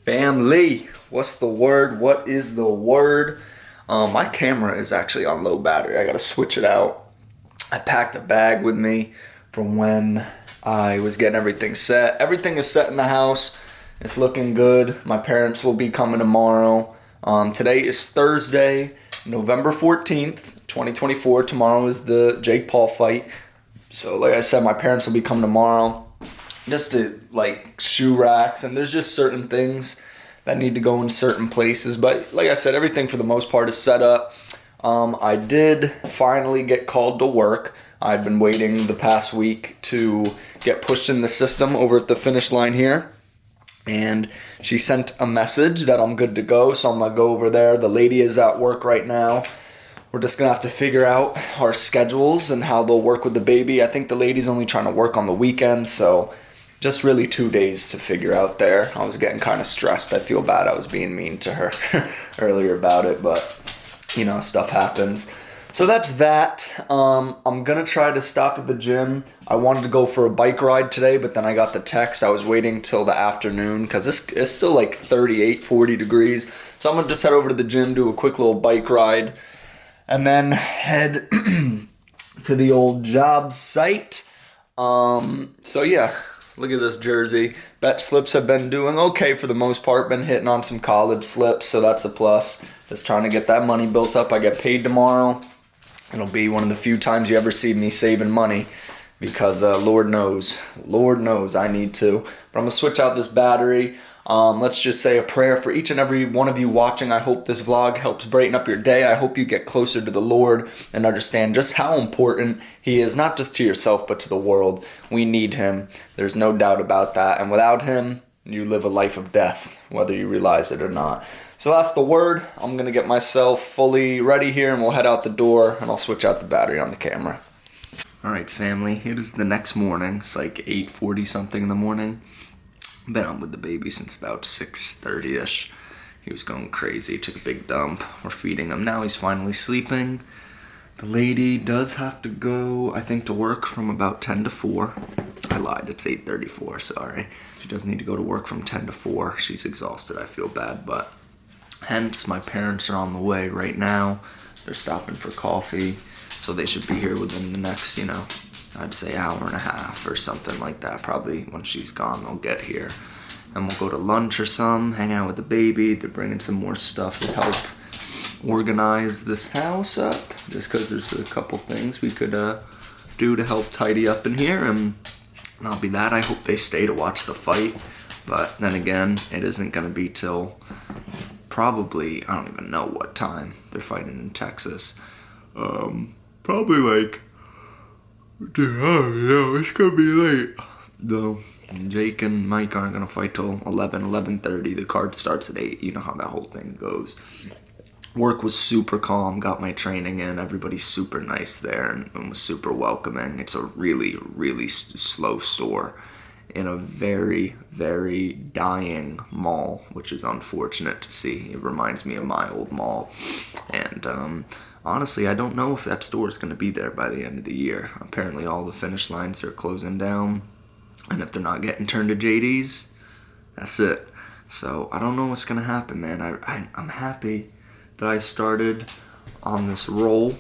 Family, what's the word? What is the word? My camera is actually on low battery. I gotta switch it out. I packed a bag with me from when I was getting everything set. Everything is set in the house. It's looking good. My parents will be coming tomorrow. Today is Thursday, November 14th, 2024. Tomorrow is the Jake Paul fight. So like I said, my parents will be coming tomorrow. Just to like shoe racks, and there's just certain things that need to go in certain places. But like I said, everything for the most part is set up. I did finally get called to work. I've been waiting the past week to get pushed in the system over at the finish line here. And she sent a message that I'm good to go, so I'm going to go over there. The lady is at work right now. We're just going to have to figure out our schedules and how they'll work with the baby. I think the lady's only trying to work on the weekend, so just really 2 days to figure out there. I was getting kind of stressed. I feel bad I was being mean to her earlier about it, but, you know, stuff happens. So that's that. I'm going to try to stop at the gym. I wanted to go for a bike ride today, but then I got the text. I was waiting till the afternoon because it's still like 38, 40 degrees. So I'm going to just head over to the gym, do a quick little bike ride, and then head to the old job site. So yeah. Look at this jersey. Bet slips have been doing okay for the most part. Been hitting on some college slips, so that's a plus. Just trying to get that money built up. I get paid tomorrow. It'll be one of the few times you ever see me saving money because Lord knows I need to. But I'm going to switch out this battery. Let's just say a prayer for each and every one of you watching. I hope this vlog helps brighten up your day. I hope you get closer to the Lord and understand just how important He is, not just to yourself, but to the world. We need Him. There's no doubt about that. And without Him, you live a life of death, whether you realize it or not. So that's the word. I'm going to get myself fully ready here, and we'll head out the door, and I'll switch out the battery on the camera. All right, family. It is the next morning. It's like 8:40 something in the morning. Been on with the baby since about 6:30ish. He was going crazy, took a big dump. We're feeding him. Now he's finally sleeping. The lady does have to go, I think, to work from about 10 to 4. I lied, it's 8:34, sorry. She does need to go to work from 10 to 4. She's exhausted, I feel bad, but hence my parents are on the way right now. They're stopping for coffee, so they should be here within the next, I'd say hour and a half or something like that. Probably when she's gone, they'll get here. And we'll go to lunch or some, hang out with the baby. They're bringing some more stuff to help organize this house up. Just because there's a couple things we could do to help tidy up in here. And that'll be that. I hope they stay to watch the fight. But then again, it isn't going to be till probably, I don't even know what time. They're fighting in Texas. Probably like... Dude, I don't know. It's gonna be late. Though Jake and Mike aren't gonna fight till 11:30. The card starts at 8. You know how that whole thing goes. Work was super calm. Got my training in. Everybody's super nice there and was super welcoming. It's a really, really slow store in a very, very dying mall, which is unfortunate to see. It reminds me of my old mall. And honestly, I don't know if that store is going to be there by the end of the year. Apparently all the finish lines are closing down, and if they're not getting turned to JD's, that's it. So I don't know what's going to happen, man. I'm happy that I started on this roll,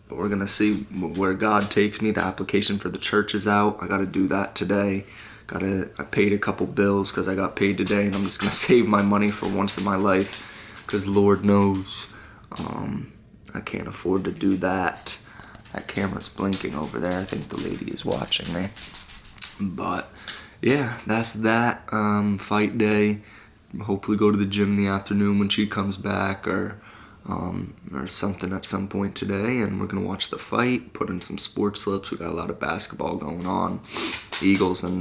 but we're going to see where God takes me. The application for the church is out. I got to do that today. I paid a couple bills because I got paid today, and I'm just going to save my money for once in my life because Lord knows I can't afford to do that. That camera's blinking over there. I think the lady is watching me. But yeah, that's that. Fight day. Hopefully go to the gym in the afternoon when she comes back or something at some point today. And we're going to watch the fight, put in some sports slips. We got a lot of basketball going on. Eagles and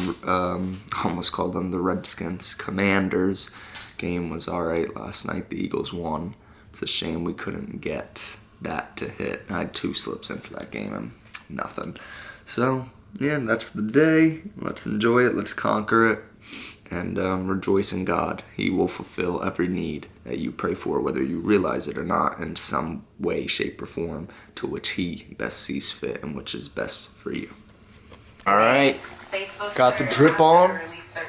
almost called them the Redskins. Commanders. Game was alright last night. The Eagles won. It's a shame we couldn't get that to hit. I had 2 slips in for that game and nothing. So, yeah, that's the day. Let's enjoy it. Let's conquer it. And rejoice in God. He will fulfill every need that you pray for, whether you realize it or not, in some way, shape, or form, to which He best sees fit and which is best for you. All right. Got the drip on.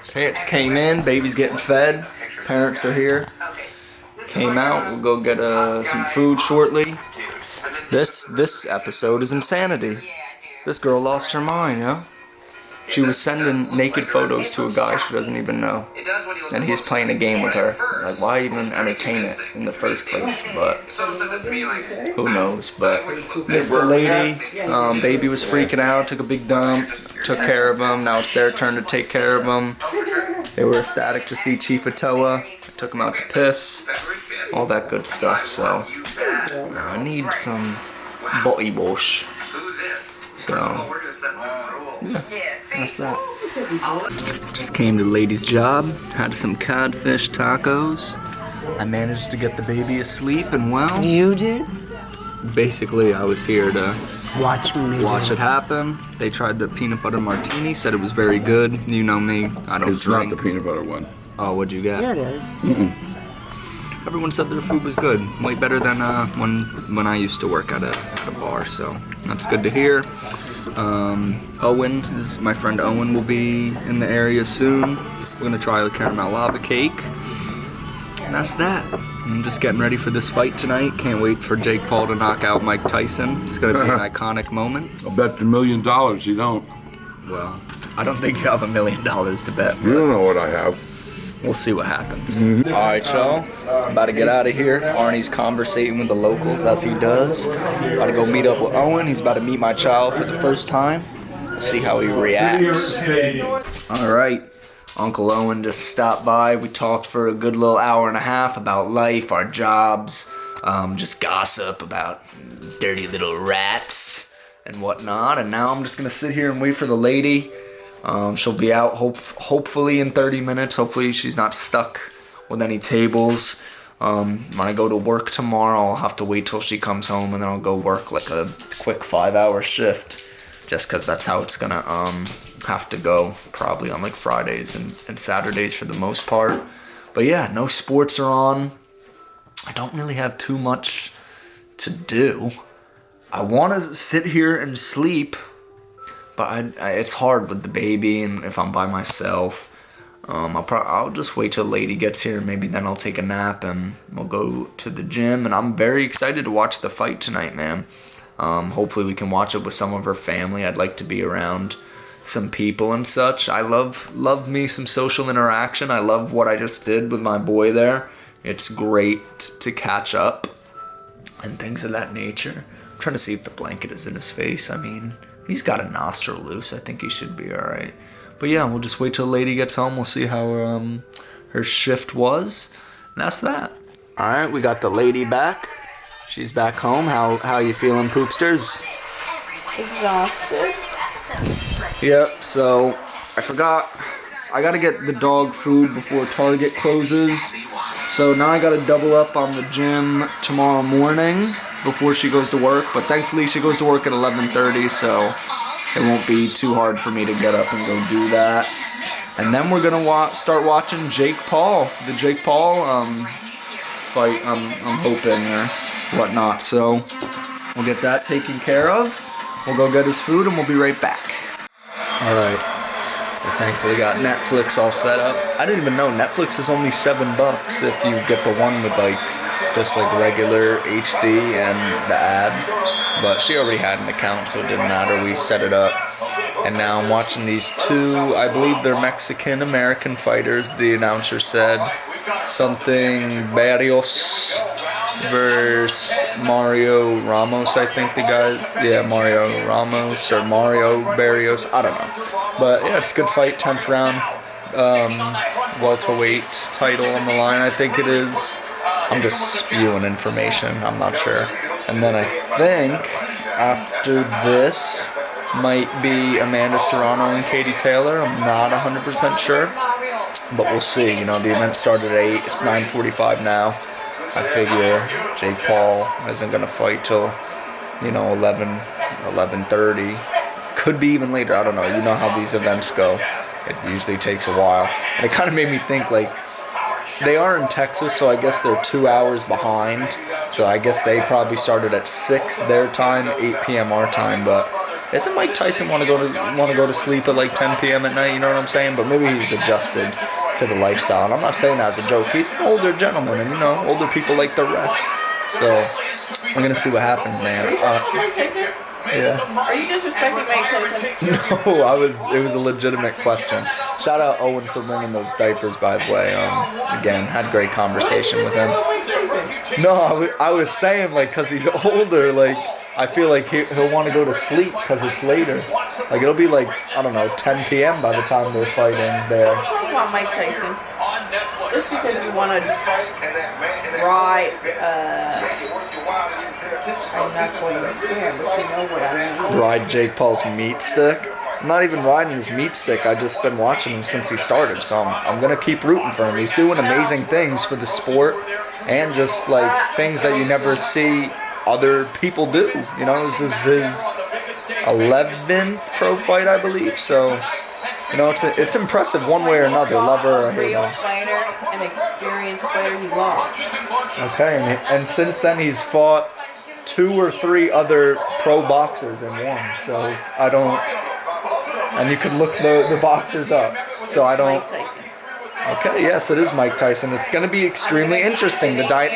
Pants came in. Baby's getting fed. Parents are here. Came out. We'll go get some food shortly. This episode is insanity. This girl lost her mind, yo. She was sending naked photos to a guy she doesn't even know. And he's playing a game with her. Like, why even entertain it in the first place? But who knows? But missed the lady. Baby was freaking out, took a big dump, took care of him. Now it's their turn to take care of him. They were ecstatic to see Chief Atoa. Took him out to piss. All that good stuff. So I need some body wash. So yeah, that's that. Just came to the lady's job, had some codfish tacos. I managed to get the baby asleep and well. You did? Basically, I was here to watch it happen. They tried the peanut butter martini, said it was very good. You know me, I don't It's drink. not the peanut butter one. Oh, what'd you get? Yeah, it is. Everyone said their food was good, way better than when I used to work at a bar. So that's good to hear. My friend Owen will be in the area soon. We're gonna try the caramel lava cake, and that's that. I'm just getting ready for this fight tonight. Can't wait for Jake Paul to knock out Mike Tyson. It's gonna be an iconic moment. I'll bet you $1 million you don't. Well, I don't think you have $1 million to bet. You don't know what I have. We'll see what happens. Alright, y'all. About to get out of here. Arnie's conversating with the locals as he does. About to go meet up with Owen. He's about to meet my child for the first time. We'll see how he reacts. Alright. Uncle Owen just stopped by. We talked for a good little hour and a half about life, our jobs, just gossip about dirty little rats and whatnot. And now I'm just going to sit here and wait for the lady. She'll be out hopefully in 30 minutes. Hopefully she's not stuck with any tables. When I go to work tomorrow, I'll have to wait till she comes home and then I'll go work like a quick 5-hour shift. Just because that's how it's gonna have to go, probably on like Fridays and Saturdays for the most part. But yeah, no sports are on. I don't really have too much to do. I want to sit here and sleep. But it's hard with the baby, and if I'm by myself, I'll just wait till the lady gets here. Maybe then I'll take a nap and we'll go to the gym. And I'm very excited to watch the fight tonight, man. Hopefully we can watch it with some of her family. I'd like to be around some people and such. I love me some social interaction. I love what I just did with my boy there. It's great to catch up and things of that nature. I'm trying to see if the blanket is in his face. I mean, he's got a nostril loose. I think he should be all right. But yeah, we'll just wait till the lady gets home. We'll see how her shift was. And that's that. All right, we got the lady back. She's back home. How you feeling, poopsters? Exhausted. Yep, so I forgot. I got to get the dog food before Target closes. So now I got to double up on the gym tomorrow morning before she goes to work. But thankfully she goes to work at 11:30, so it won't be too hard for me to get up and go do that. And then we're going to start watching Jake Paul. The Jake Paul fight, I'm hoping, or whatnot. So we'll get that taken care of. We'll go get his food and we'll be right back. Alright. I thankfully got Neflix all set up. I didn't even know Netflix is only $7 if you get the one with just regular HD and the ads. But she already had an account, so it didn't matter. We set it up. And now I'm watching these two, I believe they're Mexican-American fighters. The announcer said something Barrios versus Mario Ramos, I think the guy. Yeah, Mario Ramos or Mario Barrios. I don't know. But yeah, it's a good fight. 10th round. Welterweight title on the line, I think it is. I'm just spewing information. I'm not sure. And then I think after this might be Amanda Serrano and Katie Taylor. I'm not 100% sure. But we'll see. You know, the event started at 8. It's 9:45 now. I figure Jake Paul isn't going to fight till, 11:30. Could be even later. I don't know. You know how these events go. It usually takes a while. And it kind of made me think, they are in Texas, so I guess they're 2 hours behind. So I guess they probably started at 6 their time, 8 p.m. our time. But doesn't Mike Tyson want to go to sleep at 10 p.m. at night? You know what I'm saying? But maybe he's adjusted to the lifestyle. And I'm not saying that as a joke. He's an older gentleman, and older people like the rest. So we're gonna see what happens, man. Mike Tyson? Yeah. Are you disrespecting Mike Tyson? No, it was a legitimate question. Shout out Owen for bringing those diapers, by the way. Again, had great conversation with him. Mike Tyson? No, I was saying, like, because he's older, like, I feel like he'll want to go to sleep because it's later. Like, it'll be like, I don't know, 10 p.m. by the time they're fighting there. Talk about Mike Tyson. Just because you want to ride, I'm not going to swear, but you know what I mean. Ride Jake Paul's meat stick. I'm not even riding his meat stick. I just been watching him since he started, so I'm gonna keep rooting for him. He's doing amazing things for the sport, and just like things that you never see other people do. This is his 11th pro fight, I believe. So, it's impressive one way or another. Love her or hate real her. fighter, an experienced fighter, he lost. Okay, and since then he's fought 2 or 3 other pro boxers and won. So I don't. And you can look the boxers up. So I don't. Mike Tyson. Okay, yes, it is Mike Tyson. It's going to be extremely interesting. Saying bite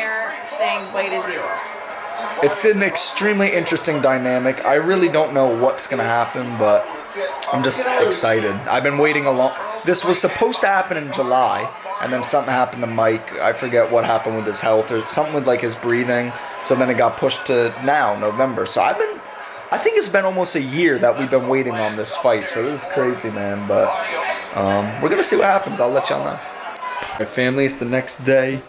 his ear off. It's an extremely interesting dynamic. I really don't know what's going to happen, but I'm just excited. I've been waiting a long. This was supposed to happen in July, and then something happened to Mike. I forget what happened with his health or something with like his breathing. So then it got pushed to now, November. So I think it's been almost a year that we've been waiting on this fight. So this is crazy, man. But we're going to see what happens. I'll let y'all know. My family, it's the next day.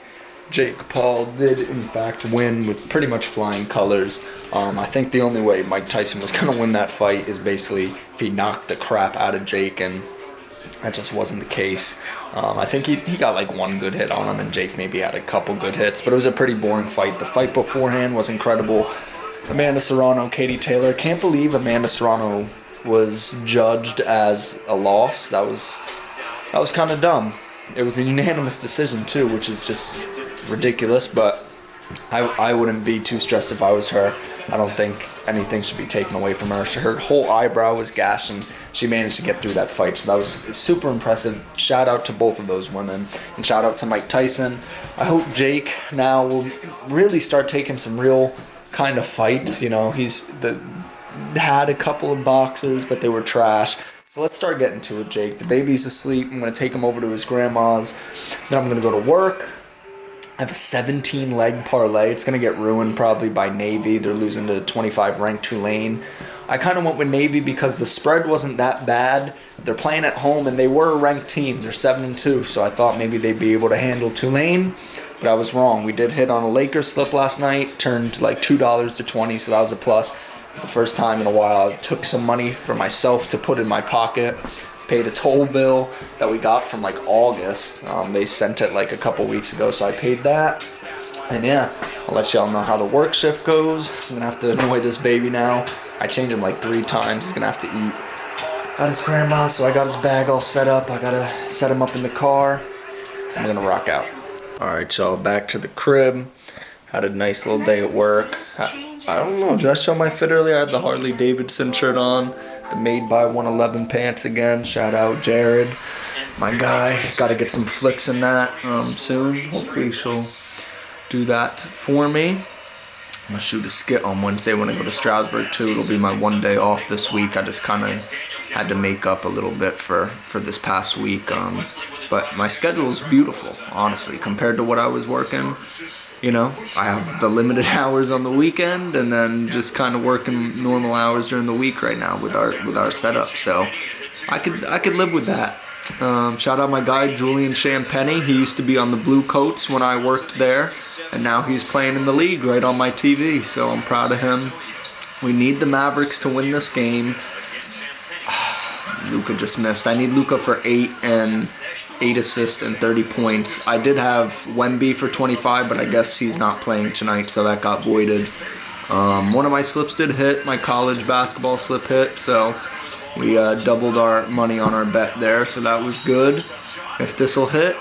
Jake Paul did, in fact, win with pretty much flying colors. I think the only way Mike Tyson was going to win that fight is basically if he knocked the crap out of Jake, and that just wasn't the case. I think he got like one good hit on him, and Jake maybe had a couple good hits, but it was a pretty boring fight. The fight beforehand was incredible. Amanda Serrano, Katie Taylor. Can't believe Amanda Serrano was judged as a loss. That was kind of dumb. It was a unanimous decision too, which is just ridiculous, but I wouldn't be too stressed if I was her. I don't think anything should be taken away from her. Her whole eyebrow was gashed, and she managed to get through that fight, so that was super impressive. Shout out to both of those women, and shout out to Mike Tyson. I hope Jake now will really start taking some real kind of fights. He's had a couple of boxers, but they were trash. So let's start getting to it, Jake. The baby's asleep. I'm going to take him over to his grandma's. Then I'm going to go to work. I have a 17-leg parlay. It's going to get ruined probably by Navy. They're losing to 25 ranked Tulane. I kind of went with Navy because the spread wasn't that bad. They're playing at home, and they were a ranked team. They're 7-2, so I thought maybe they'd be able to handle Tulane. But I was wrong. We did hit on a Lakers slip last night. Turned like $2 to 20, so that was a plus. It was the first time in a while I took some money for myself to put in my pocket. Paid a toll bill that we got from like August. They sent it like a couple weeks ago, so I paid that. And yeah, I'll let y'all know how the work shift goes. I'm gonna have to annoy this baby now. I changed him like 3 times. He's gonna have to eat at his grandma, so I got his bag all set up. I gotta set him up in the car. I'm gonna rock out. Alright, y'all, back to the crib. Had a nice little day at work. I don't know, did I show my fit earlier? I had the Harley Davidson shirt on. The Made by 111 pants again. Shout out Jared, my guy. Got to get some flicks in that soon. Hopefully she'll do that for me. I'm gonna shoot a skit on Wednesday when I go to Stroudsburg too. It'll be my one day off this week. I just kind of had to make up a little bit for this past week. But my schedule is beautiful, honestly, compared to what I was working. I have the limited hours on the weekend, and then just kind of working normal hours during the week right now with our setup. So I could live with that. Shout out my guy Julian Champagny. He used to be on the Blue Coats when I worked there, and now he's playing in the league right on my TV. So I'm proud of him. We need the Mavericks to win this game. Luka just missed. I need Luka for 8 assists and 30 points. I did have Wemby for 25, but I guess he's not playing tonight, so that got voided. One of my slips did hit. My college basketball slip hit, so we doubled our money on our bet there, so that was good. If this will hit,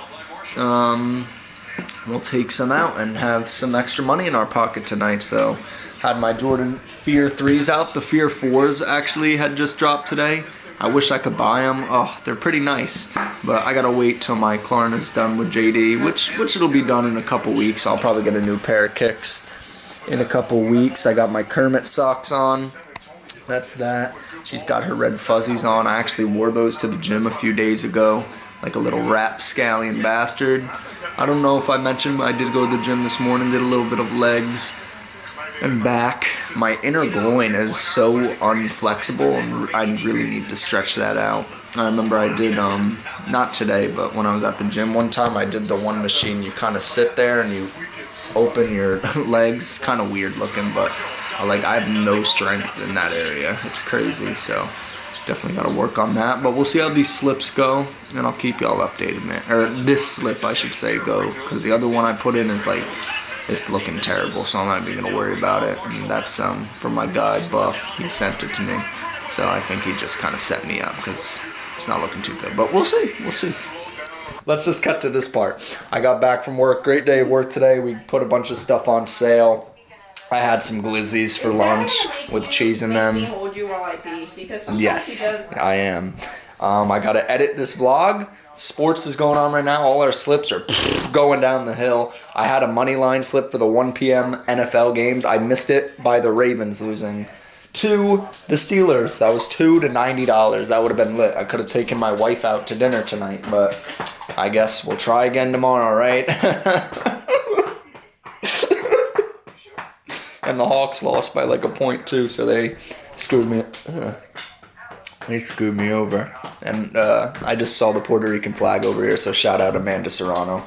we'll take some out and have some extra money in our pocket tonight. So had my Jordan Fear 3s out. The Fear 4s actually had just dropped today. I wish I could buy them. Oh, they're pretty nice. But I gotta wait till my Klarna's done with JD, which it'll be done in a couple weeks. I'll probably get a new pair of kicks in a couple weeks. I got my Kermit socks on. That's that. She's got her red fuzzies on. I actually wore those to the gym a few days ago, like a little rapscallion bastard. I don't know if I mentioned, but I did go to the gym this morning, did a little bit of legs and back. My inner groin is so unflexible, and I really need to stretch that out. I remember I did, not today, but when I was at the gym one time, I did the one machine. You kind of sit there and you open your legs. Kind of weird looking, but I have no strength in that area. It's crazy, so definitely got to work on that. But we'll see how these slips go, and I'll keep y'all updated, man. Or this slip, I should say, go, because the other one I put in is it's looking terrible, so I'm not even gonna worry about it. And that's from my guy Buff. He sent it to me, so I think he just kind of set me up because it's not looking too good. But we'll see. We'll see. Let's just cut to this part. I got back from work. Great day of work today. We put a bunch of stuff on sale. I had some glizzies for lunch with cheese in them. Yes, I am. I gotta edit this vlog. Sports is going on right now. All our slips are going down the hill. I had a money line slip for the 1 p.m. NFL games. I missed it by the Ravens losing to the Steelers. That was $2 to $90. That would have been lit. I could have taken my wife out to dinner tonight, but I guess we'll try again tomorrow, right? And the Hawks lost by a point too, so they screwed me. They screwed me over. And I just saw the Puerto Rican flag over here, so shout out Amanda Serrano,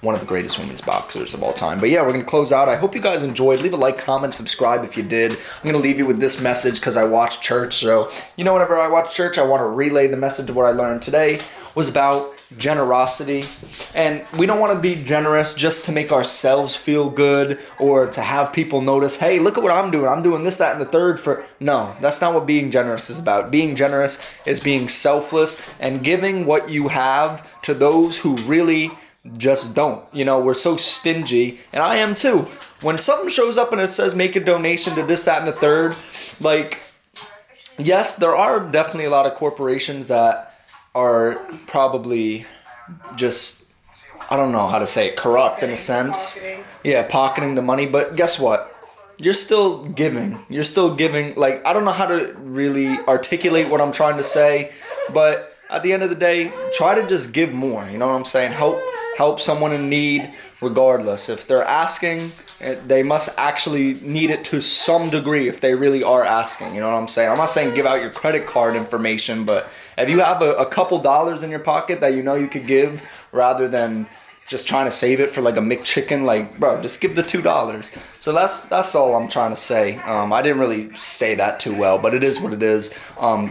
one of the greatest women's boxers of all time. But yeah, we're going to close out. I hope you guys enjoyed. Leave a like, comment, subscribe if you did. I'm going to leave you with this message because I watched church. So, whenever I watch church, I want to relay the message of what I learned today was about generosity. And we don't want to be generous just to make ourselves feel good or to have people notice, hey, look at what I'm doing. I'm doing this, that, and the third for... No, that's not what being generous is about. Being generous is being selfless and giving what you have to those who really just don't. We're so stingy, and I am too. When something shows up and it says make a donation to this, that, and the third, yes, there are definitely a lot of corporations that are probably just, I don't know how to say it, corrupt in a sense. Yeah, pocketing the money. But guess what? You're still giving. You're still giving. I don't know how to really articulate what I'm trying to say. But at the end of the day, try to just give more. You know what I'm saying? Help someone in need regardless. If they're asking, they must actually need it to some degree if they really are asking. You know what I'm saying? I'm not saying give out your credit card information, but if you have a couple dollars in your pocket that you could give rather than just trying to save it for a McChicken, bro, just give the $2. So that's all I'm trying to say. I didn't really say that too well, but it is what it is.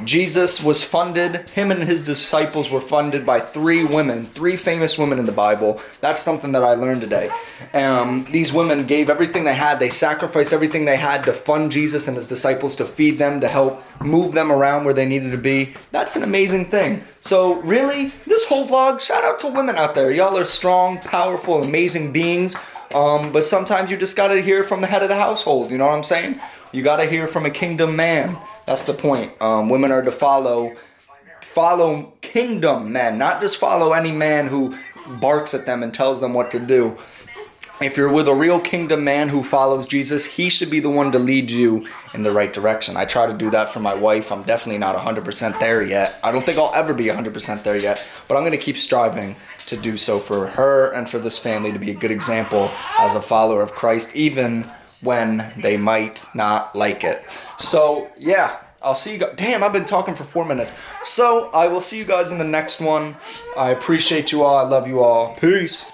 Jesus was funded, him and his disciples were funded by three famous women in the Bible. That's something that I learned today. These women gave everything they had. They sacrificed everything they had to fund Jesus and his disciples, to feed them, to help move them around where they needed to be. That's an amazing thing. So really, this whole vlog, shout out to women out there. Y'all are strong, powerful, amazing beings. But sometimes you just gotta hear from the head of the household. You know what I'm saying? You gotta hear from a kingdom man. That's the point. Women are to follow kingdom men, not just follow any man who barks at them and tells them what to do. If you're with a real kingdom man who follows Jesus, he should be the one to lead you in the right direction. I try to do that for my wife. I'm definitely not 100% there yet. I don't think I'll ever be 100% there yet, but I'm going to keep striving to do so for her and for this family, to be a good example as a follower of Christ, even when they might not like it. So, yeah. I'll see you guys. Damn, I've been talking for 4 minutes. So, I will see you guys in the next one. I appreciate you all. I love you all. Peace.